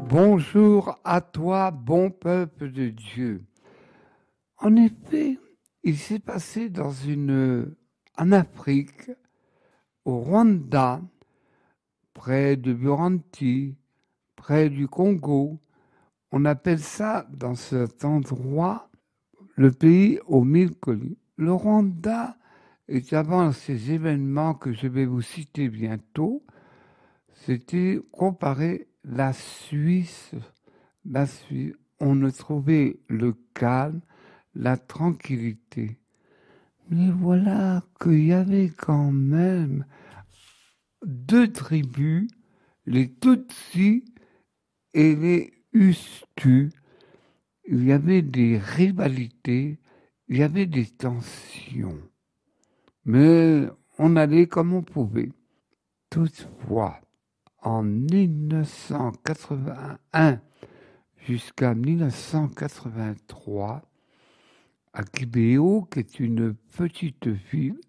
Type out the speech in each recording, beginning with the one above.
Bonjour à toi, bon peuple de Dieu. En effet, il s'est passé en Afrique, au Rwanda, près de Burundi, près du Congo. On appelle ça, dans cet endroit, le pays aux mille collines. Le Rwanda est avant ces événements que je vais vous citer bientôt, c'était comparé la Suisse. On a trouvé le calme, la tranquillité. Mais voilà qu'il y avait quand même deux tribus, les Tutsis et les Hutus. Il y avait des rivalités, il y avait des tensions. Mais on allait comme on pouvait. Toutefois, en 1981 jusqu'à 1983, à Kibéo, qui est une petite ville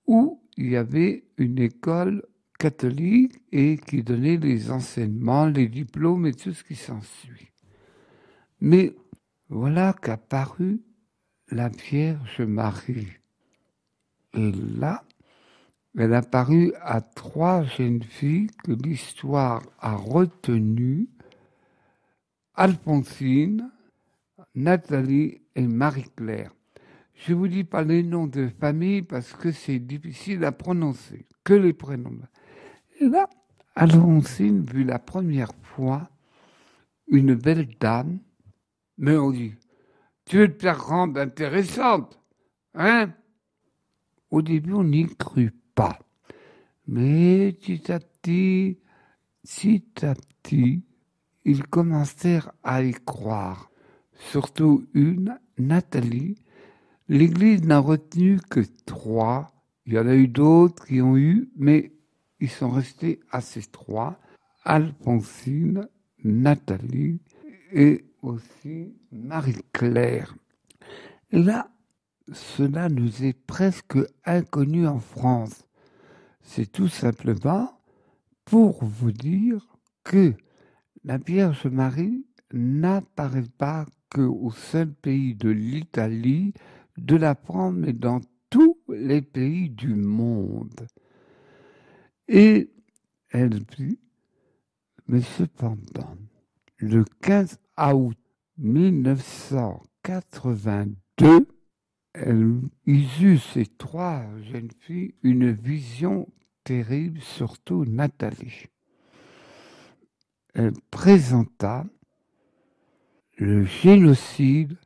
où il y avait une école catholique et qui donnait les enseignements, les diplômes et tout ce qui s'ensuit. Mais voilà qu'apparut la Vierge Marie. Et là, elle apparut à trois jeunes filles que l'histoire a retenues, Alphonsine, Nathalie et Marie-Claire. Je ne vous dis pas les noms de famille parce que c'est difficile à prononcer, que les prénoms. Et là, Alphonsine vit la première fois une belle dame, mais on dit, tu veux te faire rendre intéressante, hein? Au début, on n'y crut pas. Mais petit à petit, ils commencèrent à y croire. Surtout une, Nathalie. L'Église n'a retenu que 3. Il y en a eu d'autres qui ont eu, mais ils sont restés à ces 3. Alphonsine, Nathalie et aussi Marie-Claire. Et là, cela nous est presque inconnu en France. C'est tout simplement pour vous dire que la Vierge Marie n'apparaît pas qu'au seul pays de l'Italie, de la France, mais dans tous les pays du monde. Et elle dit, mais cependant, le 15 août 1982, ils eurent, ces 3 jeunes filles, une vision terrible, surtout Nathalie. Elle présenta le génocide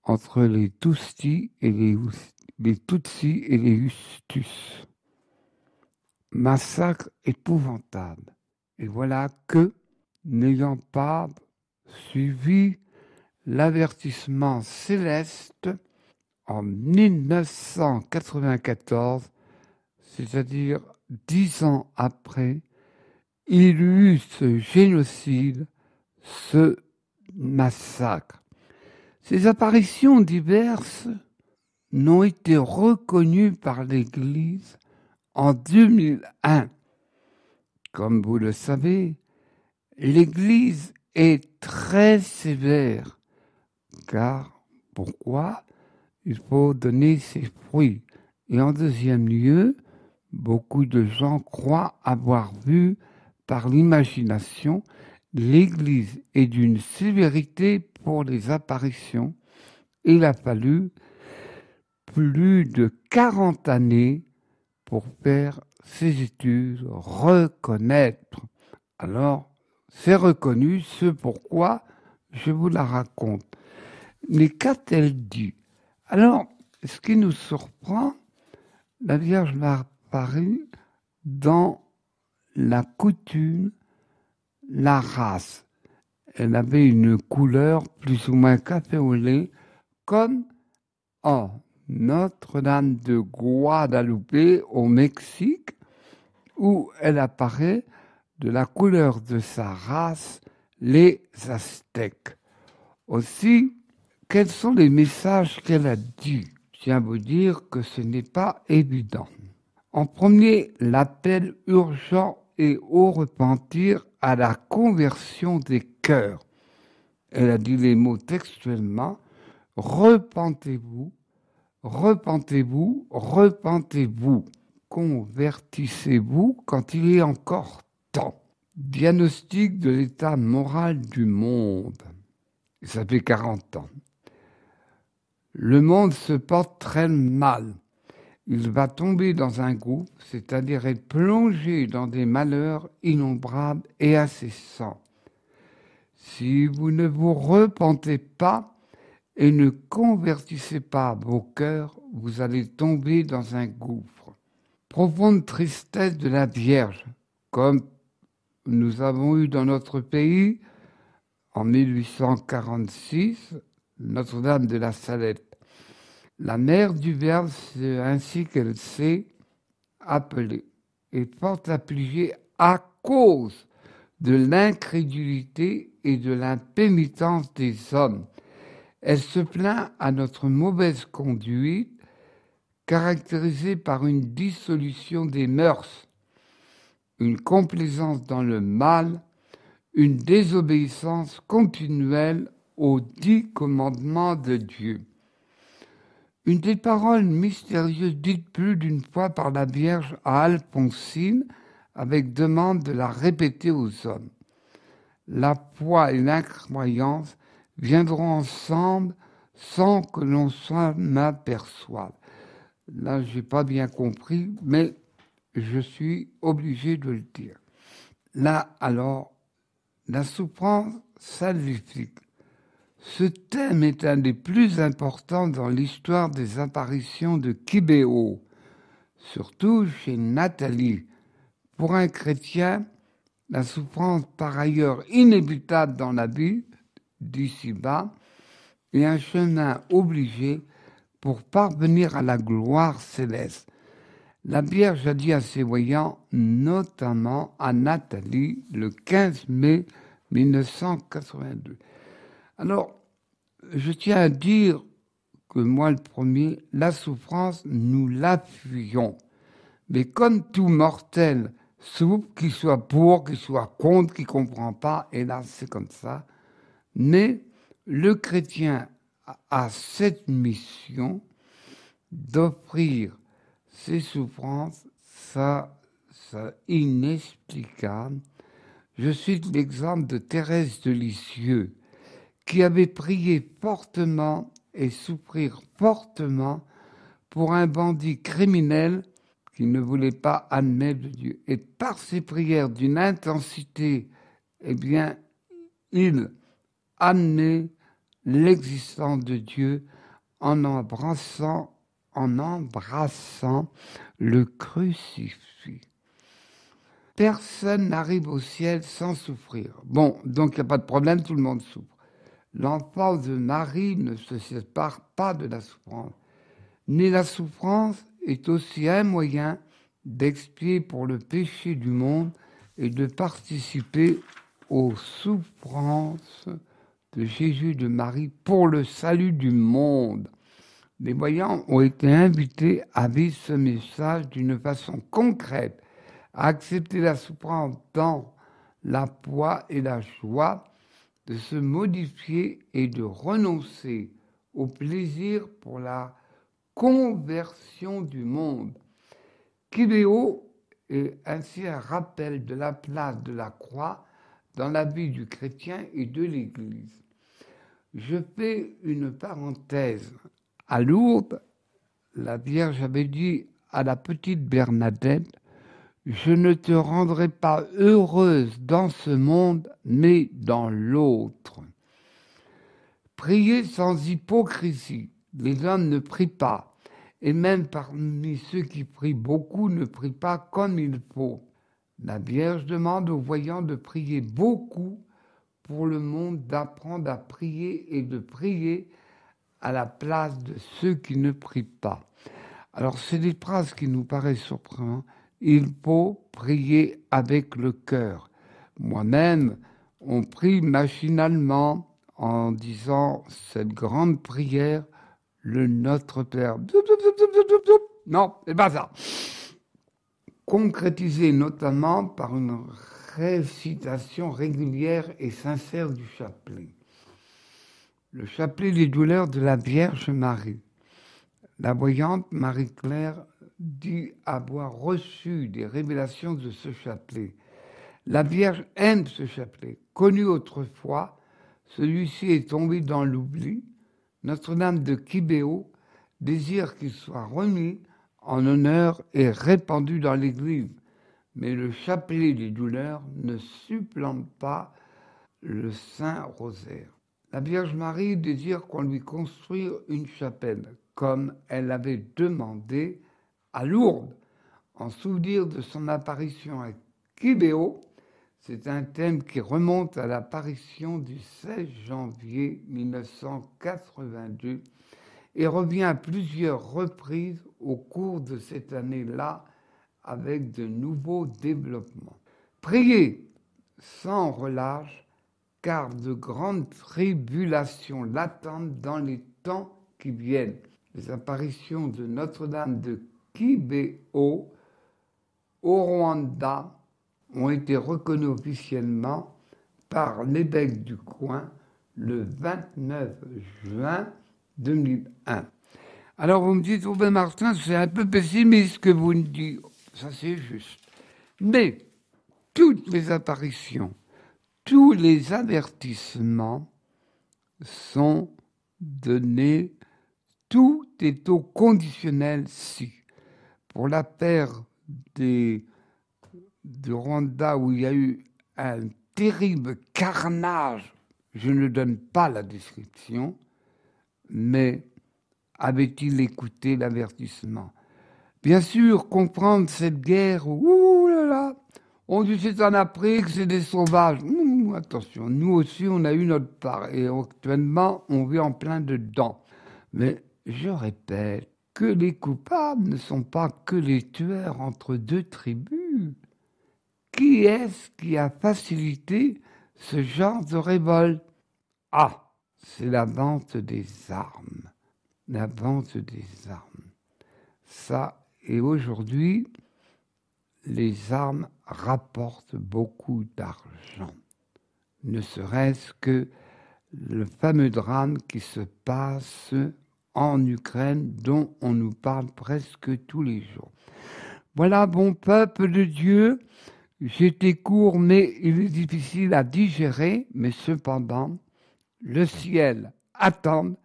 entre les Tutsis et les Hutus. Massacre épouvantable. Et voilà que, n'ayant pas suivi l'avertissement céleste, en 1994, c'est-à-dire 10 ans après, il y eut ce génocide, ce massacre. Ces apparitions diverses n'ont été reconnues par l'Église en 2001. Comme vous le savez, l'Église est très sévère, car pourquoi ? Il faut donner ses fruits. Et en deuxième lieu, beaucoup de gens croient avoir vu par l'imagination. L'Église est d'une sévérité pour les apparitions. Il a fallu plus de 40 années pour faire ces études, reconnaître. Alors, c'est reconnu, ce pourquoi je vous la raconte. Mais qu'a-t-elle dit ? Alors, ce qui nous surprend, la Vierge Marie dans la coutume, la race. Elle avait une couleur plus ou moins café au lait, comme en Notre-Dame de Guadalupe au Mexique, où elle apparaît de la couleur de sa race, les Aztèques. Aussi, quels sont les messages qu'elle a dit ? Je tiens à vous dire que ce n'est pas évident. En premier, l'appel urgent et au repentir à la conversion des cœurs. Elle a dit les mots textuellement, repentez-vous, repentez-vous, repentez-vous, convertissez-vous quand il est encore temps. Diagnostic de l'état moral du monde. Ça fait 40 ans. Le monde se porte très mal. Il va tomber dans un gouffre, c'est-à-dire être plongé dans des malheurs innombrables et incessants. Si vous ne vous repentez pas et ne convertissez pas vos cœurs, vous allez tomber dans un gouffre. Profonde tristesse de la Vierge, comme nous avons eu dans notre pays en 1846, Notre-Dame de la Salette. La mère du Verbe, c'est ainsi qu'elle s'est appelée, est fort affligée à cause de l'incrédulité et de l'impénitence des hommes. Elle se plaint à notre mauvaise conduite, caractérisée par une dissolution des mœurs, une complaisance dans le mal, une désobéissance continuelle aux 10 commandements de Dieu. Une des paroles mystérieuses dites plus d'une fois par la Vierge à Alphonsine, avec demande de la répéter aux hommes. La foi et l'incroyance viendront ensemble sans que l'on s'en aperçoive. Là, je n'ai pas bien compris, mais je suis obligé de le dire. Là, alors, la souffrance salvifique. Ce thème est un des plus importants dans l'histoire des apparitions de Kybéo, surtout chez Nathalie. Pour un chrétien, la souffrance, par ailleurs inévitable dans la vie d'ici-bas, est un chemin obligé pour parvenir à la gloire céleste. La Vierge a dit à ses voyants, notamment à Nathalie, le 15 mai 1982. Alors, je tiens à dire que moi, le premier, la souffrance, nous la fuyons. Mais comme tout mortel souffre, qu'il soit pour, qu'il soit contre, qu'il ne comprend pas, et là, c'est comme ça. Mais le chrétien a cette mission d'offrir ses souffrances, ça inexplicable. Je cite l'exemple de Thérèse de Lisieux, qui avait prié fortement et souffrir fortement pour un bandit criminel qui ne voulait pas admettre Dieu. Et par ses prières d'une intensité, eh bien, il amenait l'existence de Dieu en embrassant le crucifix. Personne n'arrive au ciel sans souffrir. Bon, donc il n'y a pas de problème, tout le monde souffre. L'enfance de Marie ne se sépare pas de la souffrance. Mais la souffrance est aussi un moyen d'expier pour le péché du monde et de participer aux souffrances de Jésus de Marie pour le salut du monde. Les voyants ont été invités à vivre ce message d'une façon concrète, à accepter la souffrance dans la foi et la joie, de se modifier et de renoncer au plaisir pour la conversion du monde. Kybéo est ainsi un rappel de la place de la croix dans la vie du chrétien et de l'Église. Je fais une parenthèse. À Lourdes, la Vierge avait dit à la petite Bernadette, « Je ne te rendrai pas heureuse dans ce monde, mais dans l'autre. » Priez sans hypocrisie. Les hommes ne prient pas. Et même parmi ceux qui prient beaucoup ne prient pas comme il faut. La Vierge demande aux voyants de prier beaucoup pour le monde, d'apprendre à prier et de prier à la place de ceux qui ne prient pas. Alors, c'est des phrases qui nous paraissent surprenantes. Il faut prier avec le cœur. Moi-même, on prie machinalement en disant cette grande prière, le Notre Père. Non, c'est pas ça. Concrétisé notamment par une récitation régulière et sincère du chapelet. Le chapelet des douleurs de la Vierge Marie. La voyante Marie-Claire dit avoir reçu des révélations de ce chapelet. La Vierge aime ce chapelet. Connu autrefois, celui-ci est tombé dans l'oubli. Notre-Dame de Kibéo désire qu'il soit remis en honneur et répandu dans l'Église. Mais le chapelet des douleurs ne supplante pas le Saint-Rosaire. La Vierge Marie désire qu'on lui construise une chapelle, comme elle l'avait demandé à Lourdes, en souvenir de son apparition à Kibéo. C'est un thème qui remonte à l'apparition du 16 janvier 1982 et revient à plusieurs reprises au cours de cette année-là avec de nouveaux développements. Priez sans relâche, car de grandes tribulations l'attendent dans les temps qui viennent. Les apparitions de Notre-Dame de Kibéo au Rwanda ont été reconnues officiellement par l'évêque du coin le 29 juin 2001. Alors vous me dites, oh ben Martin, c'est un peu pessimiste que vous me dites. Ça c'est juste. Mais toutes les apparitions, tous les avertissements sont donnés, tout est au conditionnel si. Pour l'affaire de Rwanda où il y a eu un terrible carnage, je ne donne pas la description, mais avait-il écouté l'avertissement? Bien sûr, comprendre cette guerre, ouh là là, on dit c'est en Afrique, c'est des sauvages. Attention, nous aussi on a eu notre part et actuellement on vit en plein dedans. Mais je répète que les coupables ne sont pas que les tueurs entre deux tribus. Qui est-ce qui a facilité ce genre de révolte? Ah, c'est la vente des armes. La vente des armes. Ça, et aujourd'hui, les armes rapportent beaucoup d'argent. Ne serait-ce que le fameux drame qui se passe en Ukraine, dont on nous parle presque tous les jours. Voilà, bon peuple de Dieu, j'étais court, mais il est difficile à digérer, mais cependant, le ciel attend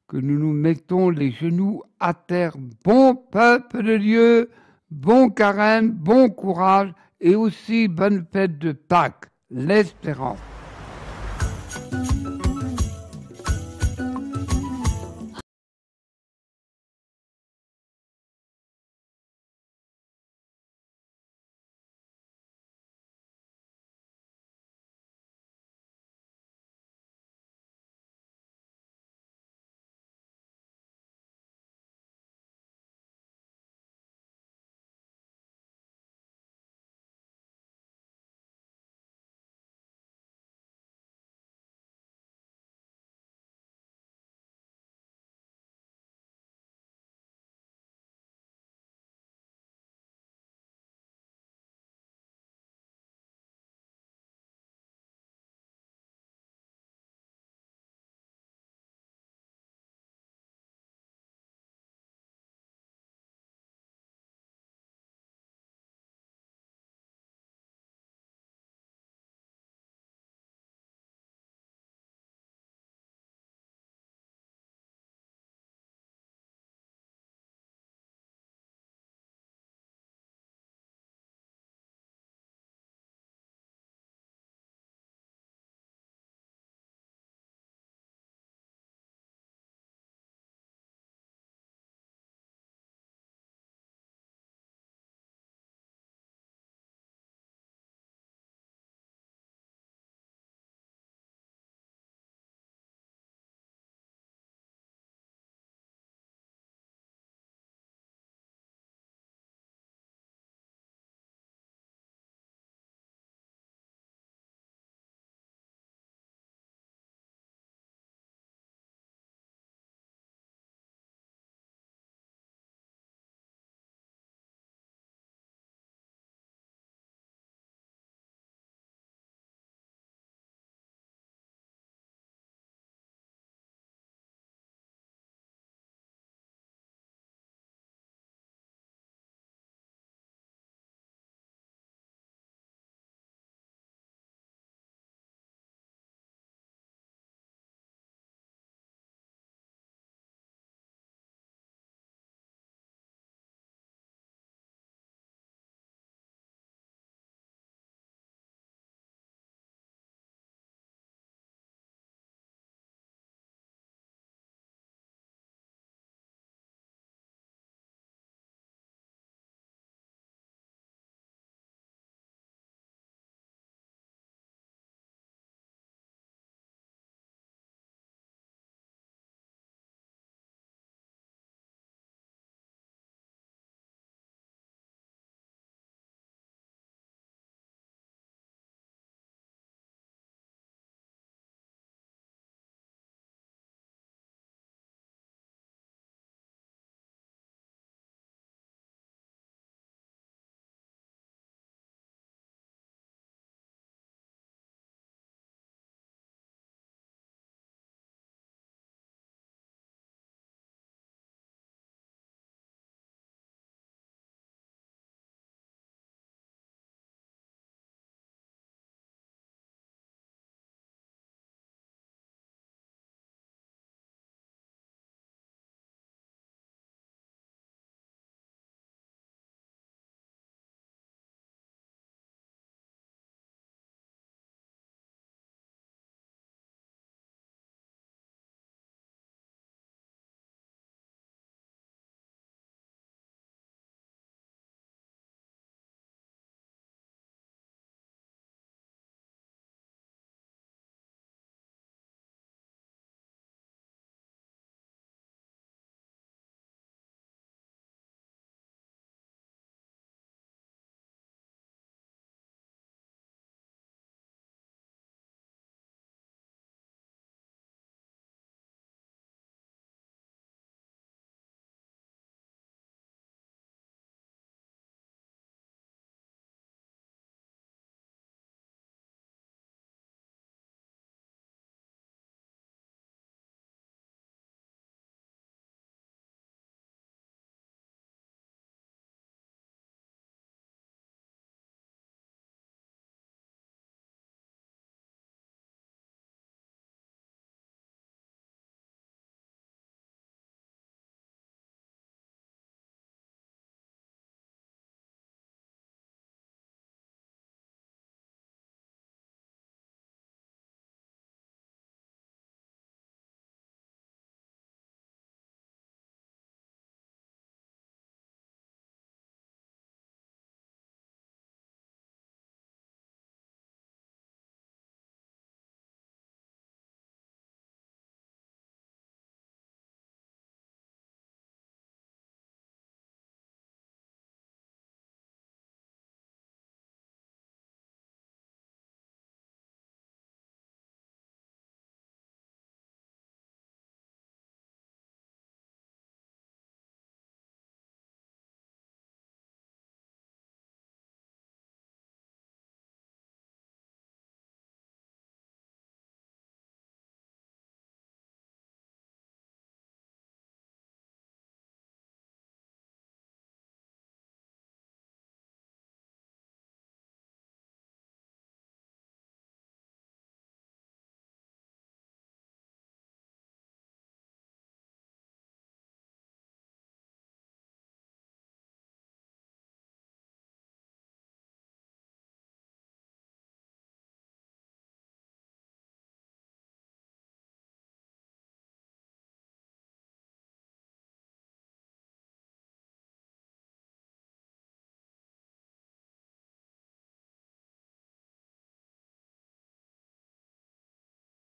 que nous nous mettons les genoux à terre. Bon peuple de Dieu, bon carême, bon courage et aussi bonne fête de Pâques, l'espérance.